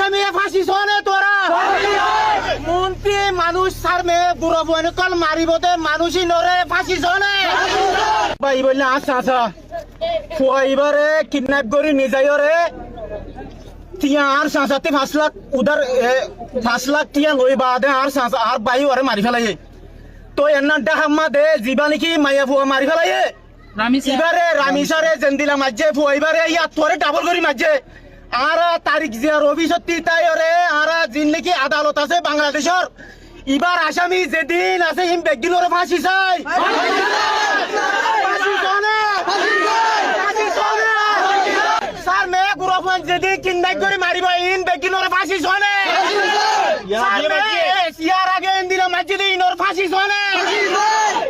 আসামি ফাঁসি শোনে তোরা মন্ত্রী মানুষ সার মেয়ে বুড়ো বনে কল মারিবতে মানুষই নরে ফাঁসি শোনে ভাই বললে আচ্ছা আচ্ছা ফুয়াইবারে কিডন্যাপ করি নিজাই রে তিয়া আর সাঁসাতে 5 লাখ উদার 5 লাখ তিয়া লই বাদে আর সাঁসা আর বাই ওরে মারি ফেলাই তো এন্নাটা হাম্মা দে জিবা নাকি মাইয়া ফুয়া মারি ফেলাই এবারে রামিসারে জেন্দিলা মাঝে ফুয়াইবারে ইয়া তোরে ডাবল করি মাঝে আর তারিখ যে রবি সত্যি তাই ওরে আর জিন্দেগি আদালত আছে বাংলাদেশের এবার আসামি যেদিন আছে হিম বেগদিন ওরে ফাঁসি চাই স্যার মেয়ে গুরফন যেদিন কিন্দাই করে মারিব ইন বেগদিন ওরে ফাঁসি শোনে ইয়ার আগে ইন্দিরা মাঝে ইনোর ফাঁসি শোনে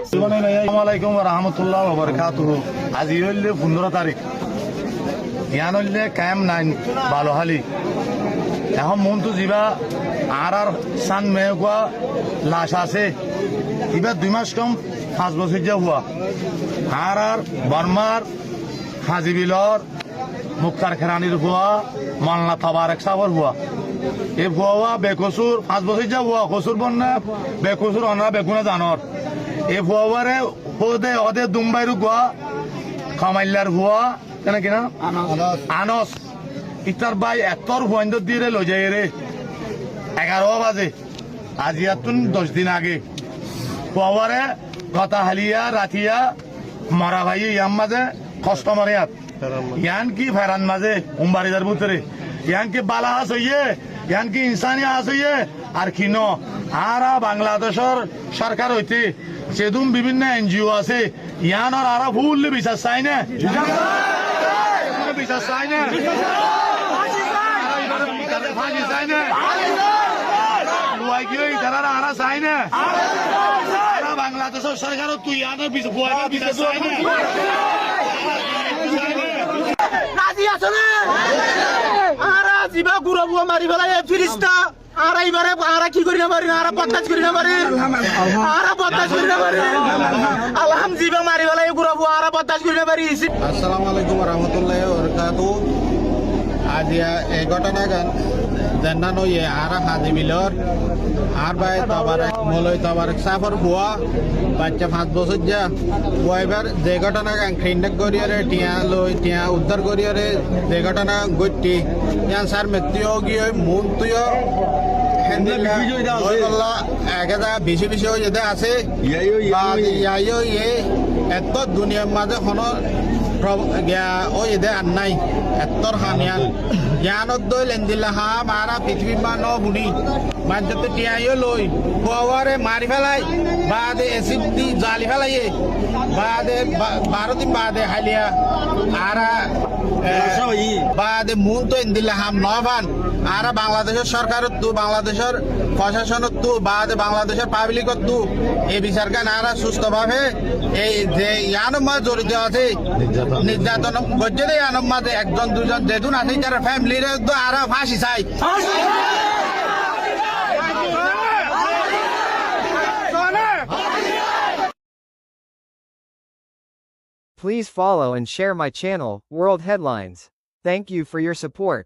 আসসালামু আলাইকুম ওয়া রাহমাতুল্লাহি ওয়া বারাকাতুহু আজ হইলে 15 তারিখ ইয়ান হইলে কাম নাই ভালো হালি এখন মন তো যাবা আর সান মেগুয়া লাশ আছে এবার 2 মাস কম 5 বছর যা হুয়া আর বর্মার হাজিবিলর মুক্তার খেরানির হুয়া মালনা তবারক সাবর হুয়া এ হুয়া বেকসুর 5 বছর যা হুয়া কসুর বন্যা বেকসুর অনরা বেগুনা জানর এ হুয়ারে হোদে ওদে দুম্বাইরু গুয়া কামাইলার হুয়া কেন কিনা আনস ইতার ভাই এতর হুয়াইন্দ দিয়ে লই যায় রে 11 বাজে আজি আতুন 10 দিন আগে হুয়ারে কথা হালিয়া রাতিয়া মরা ভাই ইয়াম মাঝে কষ্ট মরিয়াত ইয়ান কি ফেরান মাঝে উম্বারিদার ভিতরে ইয়ান কি বালা হাস হইয়ে ইয়ান কি ইনসানি হাস হইয়ে আর কিনো আর বাংলাদেশের সরকার হইতে সেদুম বিভিন্ন এনজিও আছে ইয়ানোর আর ফুল বিশ্বাস চাই না বিশ্বাস চাই না ফাঁসি চাই না আরা চাই না বাংলাদেশের সরকার তুই ইয়ানোর বিশ্বাস চাই না রাজি আছো না আর জিবা গুড়া বুয়া মারি ফেলাই ফিরিস্তা আর এইবারে আর কি করি না পারি আর বদমাশ করি না পারি আর বদমাশ করি না পারি আলহাম জিবা মারি ফেলাই গুড়া বুয়া আর বদমাশ করি না পারি আসসালামু আলাইকুম ওয়া রাহমাতুল্লাহি ওয়া বারাকাতুহু আজ এই ঘটনা গান জান্নানো ইয়ে আর হাজি মিলর আর ভাই তবারক মলয় তবারক সাফর বুয়া বাচ্চা 5 বছর যা বুয়াইবার যে ঘটনা গান ক্রিন্ডক করিয়ারে টিয়া লই টিয়া উদ্ধার করিয়ারে যে ঘটনা গটি ইয়ান স্যার মৃত্যু গিয়ে মন তুইও বেশি বেশি যেতে আছে ইয়াইও ইয়ে এত দুনিয়ার মাঝে কোনো ও এদের আর নাই এত্তর হানিয়ান জ্ঞানত দই লেন্দিলা হা মারা পৃথিবী মান বুনি মাঝতে টিয়াইও লই কুয়ারে মারি ফেলাই বাদে এসিড দি জালি ফেলাইয়ে বাদে 12 দিন বাদে হালিয়া আরা বাদে মুন তো ইন্দিলা হাম নবান আর বাংলাদেশের সরকারের তু বাংলাদেশের প্রশাসনের তু বাদে বাংলাদেশের পাবলিকের তু এই বিচারকে নারা সুস্থভাবে এই যে ইয়ানোর মাঝে জড়িত আছে নির্যাতন গজ্জে দেয় ইয়ানোর মাঝে একজন দুজন যেতুন আছে যারা ফ্যামিলির আর ফাঁসি চাই Please follow and share my channel, World Headlines. Thank you for your support.